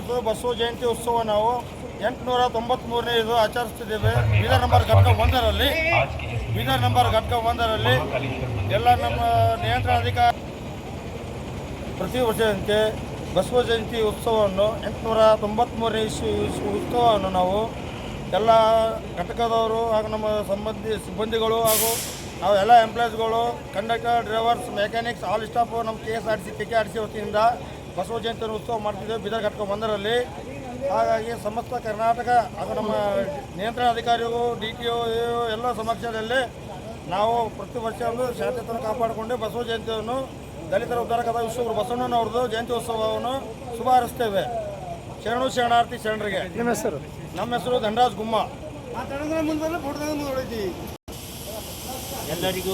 ವರ್ಷದ ಬಸವ ಜಯಂತಿ ಉತ್ಸವ ನಾವು 893ನೇ ಇದು ಆಚರಿಸ್ತಿದ್ದೇವೆ. ಬೀದರ್ ನಂಬರ್ ಘಟಕ ಒಂದರಲ್ಲಿ ಎಲ್ಲ ನಮ್ಮ ನಿಯಂತ್ರಣಾಧಿಕಾರಿ ಪ್ರತಿ ವರ್ಷದಂತೆ ಬಸವ ಜಯಂತಿ ಉತ್ಸವವನ್ನು 893ನೇ ಉತ್ಸವವನ್ನು ನಾವು ಎಲ್ಲ ಘಟಕದವರು ಹಾಗೂ ನಮ್ಮ ಸಿಬ್ಬಂದಿಗಳು ಹಾಗೂ ನಾವು ಎಲ್ಲ ಎಂಪ್ಲಾಯೀಸ್ಗಳು, conductor, drivers, mechanics, all staff ನಮ್ಮ KSRTC KKRTC ವತಿಯಿಂದ ಬಸವ ಜಯಂತಿ ಉತ್ಸವ ಮಾಡ್ತಿದ್ದೇವೆ ಬೀದರ್ ಘಟಕ ಒಂದರಲ್ಲಿ. ಹಾಗಾಗಿ ಸಮಸ್ತ ಕರ್ನಾಟಕ ಹಾಗೂ ನಮ್ಮ ನಿಯಂತ್ರಣಾಧಿಕಾರಿಗಳು, DTO ಎಲ್ಲ ಸಮಕ್ಷದಲ್ಲಿ ನಾವು ಪ್ರತಿ ವರ್ಷ ಒಂದು ಶಾಂತಿಯನ್ನು ಕಾಪಾಡಿಕೊಂಡು ಬಸವ ಜಯಂತಿಯನ್ನು ದಲಿತರ ಉದ್ಧಾರಕದ ವಿಶ್ವಗುರು ಬಸವಣ್ಣನವ್ರದ್ದು ಜಯಂತಿ ಉತ್ಸವವನ್ನು ಶುಭ ಹಾರೈಸ್ತೇವೆ. ಶರಣು ಶರಣಾರ್ಥಿ ಶರಣರಿಗೆ. ನಿಮ್ಮ ಹೆಸರು? ನಮ್ಮ ಹೆಸರು ಧನರಾಜ್ ಗುಮ್ಮ. ಎಲ್ಲರಿಗೂ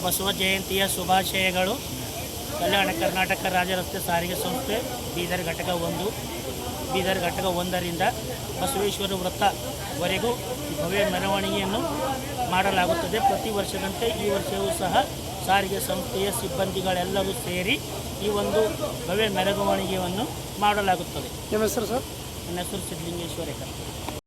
ಬಸವ ಜಯಂತಿಯ ಶುಭಾಶಯಗಳು. ಕಲ್ಯಾಣ ಕರ್ನಾಟಕ ರಾಜ್ಯ ರಸ್ತೆ ಸಾರಿಗೆ ಸಂಸ್ಥೆ ಬೀದರ್ ಘಟಕ ಒಂದರಿಂದ ಬಸವೇಶ್ವರ ವೃತ್ತವರೆಗೂ ಭವ್ಯ ಮೆರವಣಿಗೆಯನ್ನು ಮಾಡಲಾಗುತ್ತದೆ. ಪ್ರತಿ ವರ್ಷದಂತೆ ಈ ವರ್ಷವೂ ಸಹ ಸಾರಿಗೆ ಸಂಸ್ಥೆಯ ಸಿಬ್ಬಂದಿಗಳೆಲ್ಲರೂ ಸೇರಿ ಈ ಒಂದು ಭವ್ಯ ಮೆರವಣಿಗೆಯನ್ನು ಮಾಡಲಾಗುತ್ತದೆ. ನಿಮ್ಮ ಹೆಸರು ಸರ್? ನನ್ನ ಹೆಸರು ಸಿದ್ಧಲಿಂಗೇಶ್ವರ.